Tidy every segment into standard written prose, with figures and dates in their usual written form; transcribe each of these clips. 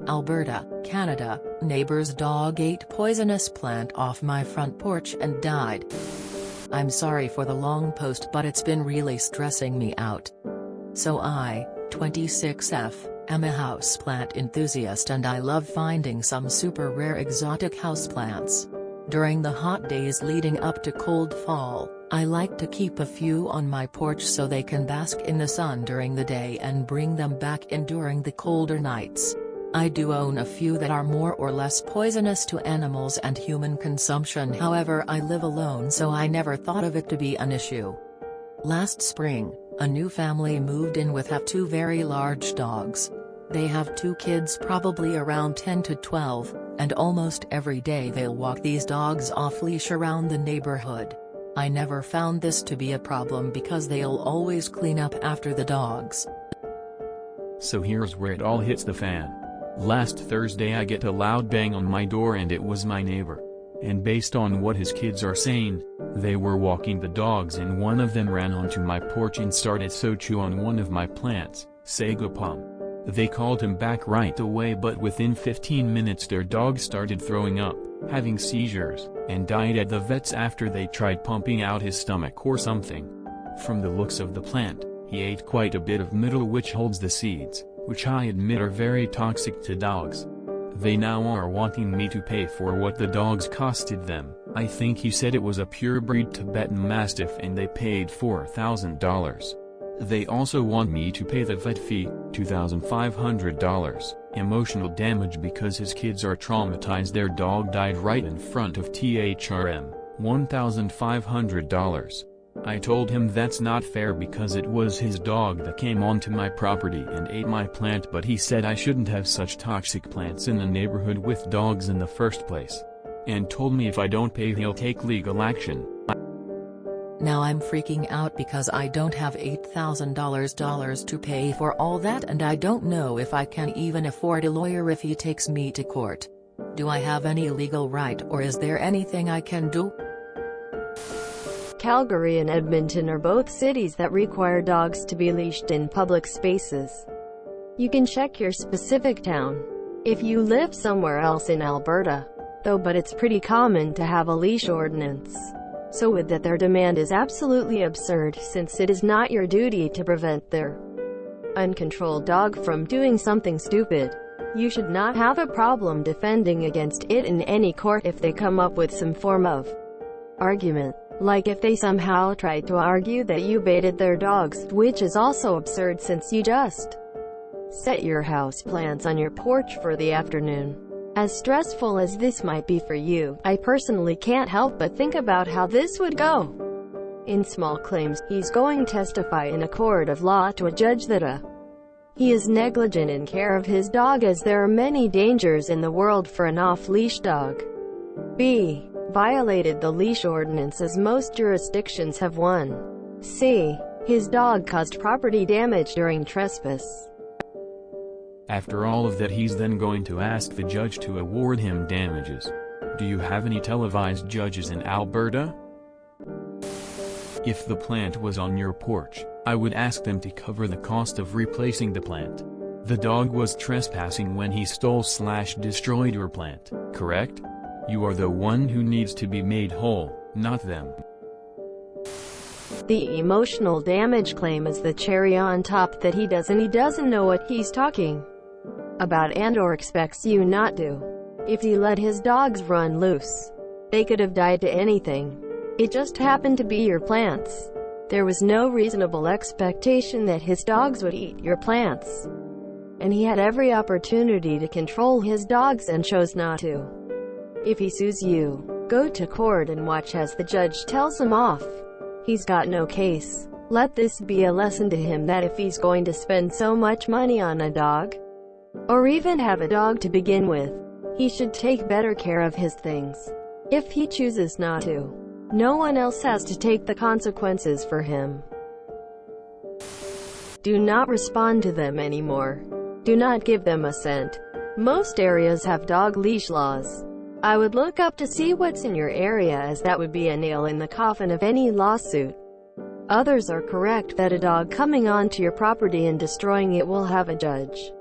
Alberta, Canada. Neighbor's dog ate poisonous plant off my front porch and died. I'm sorry for the long post, but it's been really stressing me out. So I, 26F, am a houseplant enthusiast and I love finding some super rare exotic houseplants. During the hot days leading up to cold fall, I like to keep a few on my porch so they can bask in the sun during the day and bring them back in during the colder nights. I do own a few that are more or less poisonous to animals and human consumption, however I live alone so I never thought of it to be an issue. Last spring, a new family moved in with two very large dogs. They have 2 kids probably around 10 to 12, and almost every day they'll walk these dogs off-leash around the neighborhood. I never found this to be a problem because they'll always clean up after the dogs. So here's where it all hits the fan. Last Thursday I get a loud bang on my door and it was my neighbor. And based on what his kids are saying, they were walking the dogs and one of them ran onto my porch and started to chew on one of my plants, sago palm. They called him back right away, but within 15 minutes their dog started throwing up, having seizures, and died at the vet's after they tried pumping out his stomach or something. From the looks of the plant, he ate quite a bit of metal which holds the seeds, which I admit are very toxic to dogs. They now are wanting me to pay for what the dogs costed them. I think he said it was a purebred Tibetan Mastiff and they paid $4,000. They also want me to pay the vet fee, $2,500, emotional damage because his kids are traumatized. Their dog died right in front of THRM, $1,500. I told him that's not fair because it was his dog that came onto my property and ate my plant, but he said I shouldn't have such toxic plants in the neighborhood with dogs in the first place. And told me if I don't pay he'll take legal action. Now I'm freaking out because I don't have $8,000 to pay for all that and I don't know if I can even afford a lawyer if he takes me to court. Do I have any legal right or is there anything I can do? Calgary and Edmonton are both cities that require dogs to be leashed in public spaces. You can check your specific town if you live somewhere else in Alberta, though, but it's pretty common to have a leash ordinance. So with that, their demand is absolutely absurd since it is not your duty to prevent their uncontrolled dog from doing something stupid. You should not have a problem defending against it in any court if they come up with some form of argument. Like if they somehow tried to argue that you baited their dogs, which is also absurd since you just set your house plants on your porch for the afternoon. As stressful as this might be for you, I personally can't help but think about how this would go. In small claims, he's going to testify in a court of law to a judge that he is negligent in care of his dog, as there are many dangers in the world for an off-leash dog. B. Violated the leash ordinance as most jurisdictions have one. C. His dog caused property damage during trespass. After all of that, he's then going to ask the judge to award him damages. Do you have any televised judges in Alberta? If the plant was on your porch, I would ask them to cover the cost of replacing the plant. The dog was trespassing when he stole/destroyed your plant, correct? You are the one who needs to be made whole, not them. The emotional damage claim is the cherry on top that he doesn't know what he's talking about and/or expects you not to. If he let his dogs run loose, they could have died to anything. It just happened to be your plants. There was no reasonable expectation that his dogs would eat your plants. And he had every opportunity to control his dogs and chose not to. If he sues you, go to court and watch as the judge tells him off. He's got no case. Let this be a lesson to him that if he's going to spend so much money on a dog, or even have a dog to begin with, he should take better care of his things. If he chooses not to, no one else has to take the consequences for him. Do not respond to them anymore. Do not give them a cent. Most areas have dog leash laws. I would look up to see what's in your area, as that would be a nail in the coffin of any lawsuit. Others are correct that a dog coming onto your property and destroying it will have a judge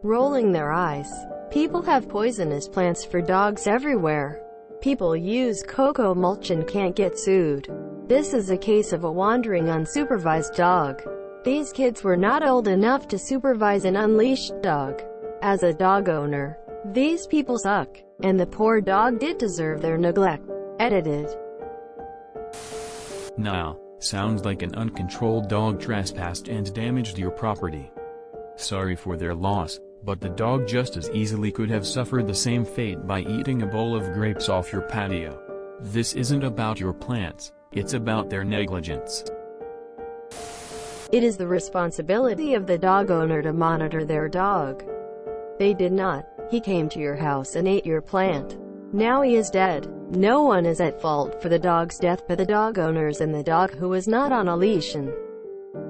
rolling their eyes. People have poisonous plants for dogs everywhere. People use cocoa mulch and can't get sued. This is a case of a wandering unsupervised dog. These kids were not old enough to supervise an unleashed dog. As a dog owner, these people suck, and the poor dog did deserve their neglect. Edited. Now, sounds like an uncontrolled dog trespassed and damaged your property. Sorry for their loss, but the dog just as easily could have suffered the same fate by eating a bowl of grapes off your patio. This isn't about your plants, it's about their negligence. It is the responsibility of the dog owner to monitor their dog. They did not. He came to your house and ate your plant. Now he is dead. No one is at fault for the dog's death but the dog owners and the dog who was not on a leash and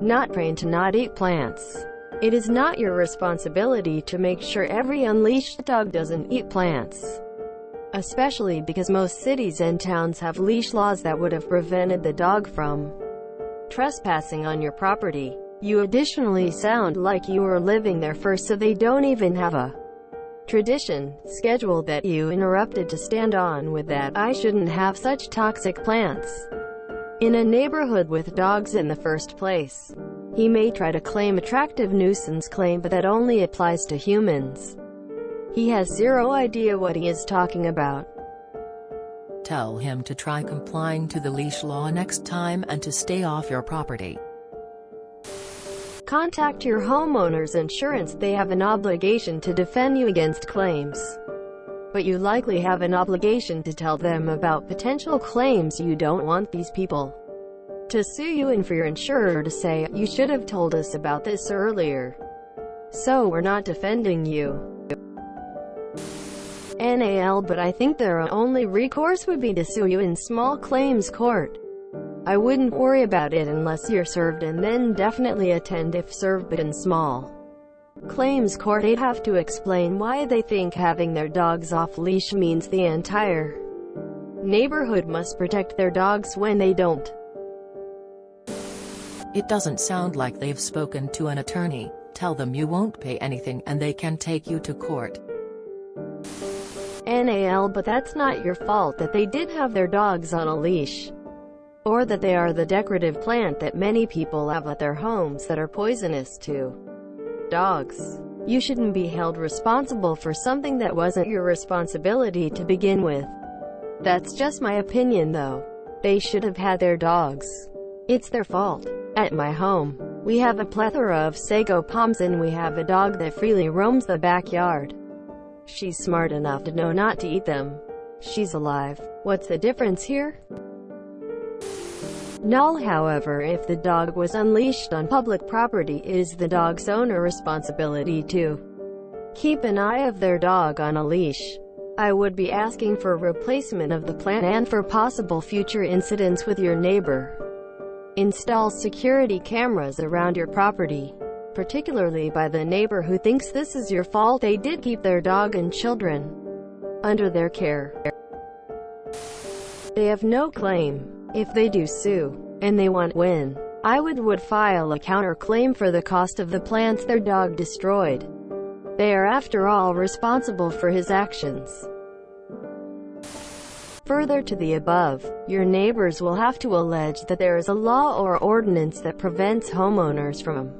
not trained to not eat plants. It is not your responsibility to make sure every unleashed dog doesn't eat plants. Especially because most cities and towns have leash laws that would have prevented the dog from trespassing on your property. You additionally sound like you were living there first, so they don't even have a tradition schedule that you interrupted to stand on with that "I shouldn't have such toxic plants" in a neighborhood with dogs in the first place. He may try to claim attractive nuisance claim, but that only applies to humans. He has zero idea what he is talking about. Tell him to try complying to the leash law next time and to stay off your property. Contact your homeowner's insurance. They have an obligation to defend you against claims. But you likely have an obligation to tell them about potential claims. You don't want these people to sue you and for your insurer to say, "You should have told us about this earlier, so we're not defending you." NAL, but I think their only recourse would be to sue you in small claims court. I wouldn't worry about it unless you're served, and then definitely attend if served, but in small claims court they'd have to explain why they think having their dogs off leash means the entire neighborhood must protect their dogs when they don't. It doesn't sound like they've spoken to an attorney. Tell them you won't pay anything and they can take you to court. NAL, but that's not your fault that they did have their dogs on a leash, or that they are the decorative plant that many people have at their homes that are poisonous to dogs. You shouldn't be held responsible for something that wasn't your responsibility to begin with. That's just my opinion though. They should have had their dogs. It's their fault. At my home, we have a plethora of sago palms and we have a dog that freely roams the backyard. She's smart enough to know not to eat them. She's alive. What's the difference here? Null. However, if the dog was unleashed on public property, it is the dog's owner responsibility to keep an eye of their dog on a leash. I would be asking for replacement of the plant and for possible future incidents with your neighbor. Install security cameras around your property, particularly by the neighbor who thinks this is your fault. They did keep their dog and children under their care. They have no claim. If they do sue, and they want win, I would file a counterclaim for the cost of the plants their dog destroyed. They are after all responsible for his actions. Further to the above, your neighbors will have to allege that there is a law or ordinance that prevents homeowners from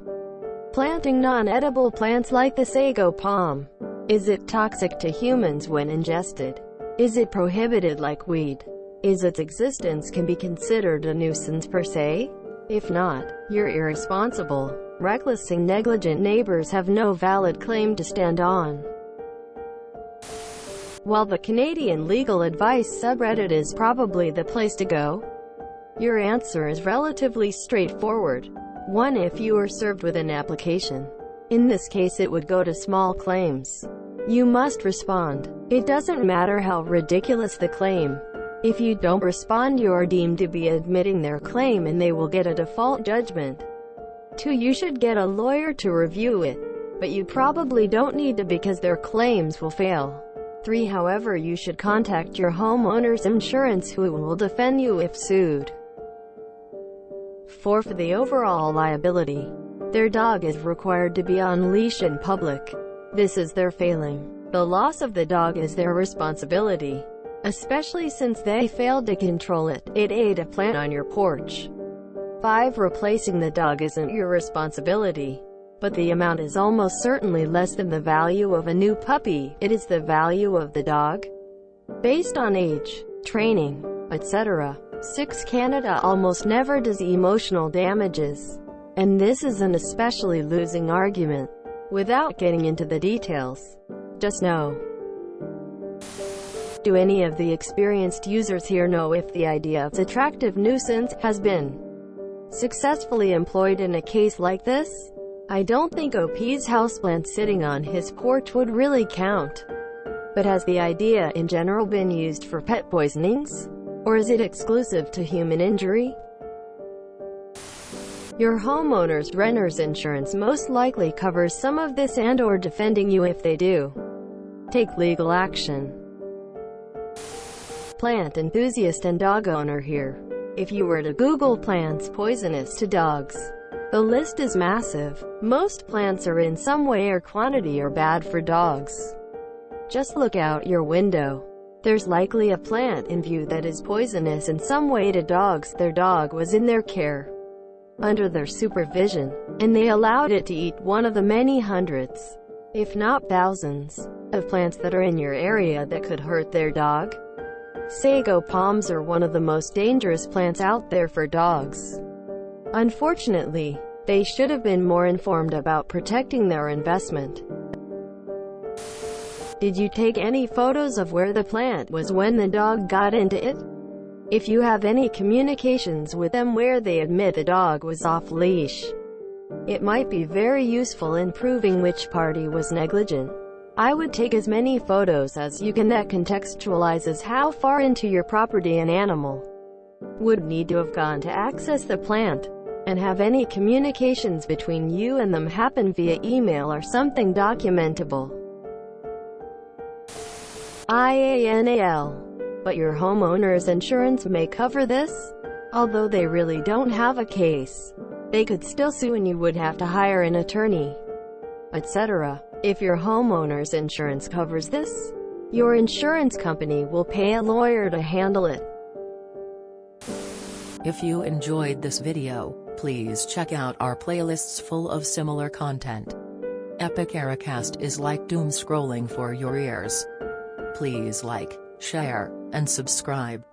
planting non-edible plants like the sago palm. Is it toxic to humans when ingested? Is it prohibited like weed? Is its existence can be considered a nuisance per se? If not, you're irresponsible, reckless and negligent neighbors have no valid claim to stand on. While the Canadian legal advice subreddit is probably the place to go, your answer is relatively straightforward. 1. If you are served with an application. In this case it would go to small claims. You must respond. It doesn't matter how ridiculous the claim. If you don't respond, you are deemed to be admitting their claim and they will get a default judgment. 2. You should get a lawyer to review it, but you probably don't need to because their claims will fail. 3. However, you should contact your homeowner's insurance who will defend you if sued. 4. For the overall liability, their dog is required to be on leash in public. This is their failing. The loss of the dog is their responsibility, especially since they failed to control it. It ate a plant on your porch. 5. Replacing the dog isn't your responsibility, but the amount is almost certainly less than the value of a new puppy. It is the value of the dog, based on age, training, etc. 6. Canada almost never does emotional damages, and this is an especially losing argument. Without getting into the details, just know. Do any of the experienced users here know if the idea of attractive nuisance has been successfully employed in a case like this? I don't think OP's houseplant sitting on his porch would really count. But has the idea in general been used for pet poisonings? Or is it exclusive to human injury? Your homeowner's renter's insurance most likely covers some of this and/or defending you if they do. Take legal action. Plant enthusiast and dog owner here. If you were to Google plants poisonous to dogs, the list is massive. Most plants are in some way or quantity are bad for dogs. Just look out your window. There's likely a plant in view that is poisonous in some way to dogs. Their dog was in their care, under their supervision, and they allowed it to eat one of the many hundreds, if not thousands, of plants that are in your area that could hurt their dog. Sago palms are one of the most dangerous plants out there for dogs. Unfortunately, they should have been more informed about protecting their investment. Did you take any photos of where the plant was when the dog got into it? If you have any communications with them where they admit the dog was off leash, it might be very useful in proving which party was negligent. I would take as many photos as you can that contextualizes how far into your property an animal would need to have gone to access the plant, and have any communications between you and them happen via email or something documentable. IANAL. But your homeowner's insurance may cover this. Although they really don't have a case, they could still sue and you would have to hire an attorney, etc. If your homeowner's insurance covers this, your insurance company will pay a lawyer to handle it. If you enjoyed this video, please check out our playlists full of similar content. Epic Ericast is like doom scrolling for your ears. Please like, share, and subscribe.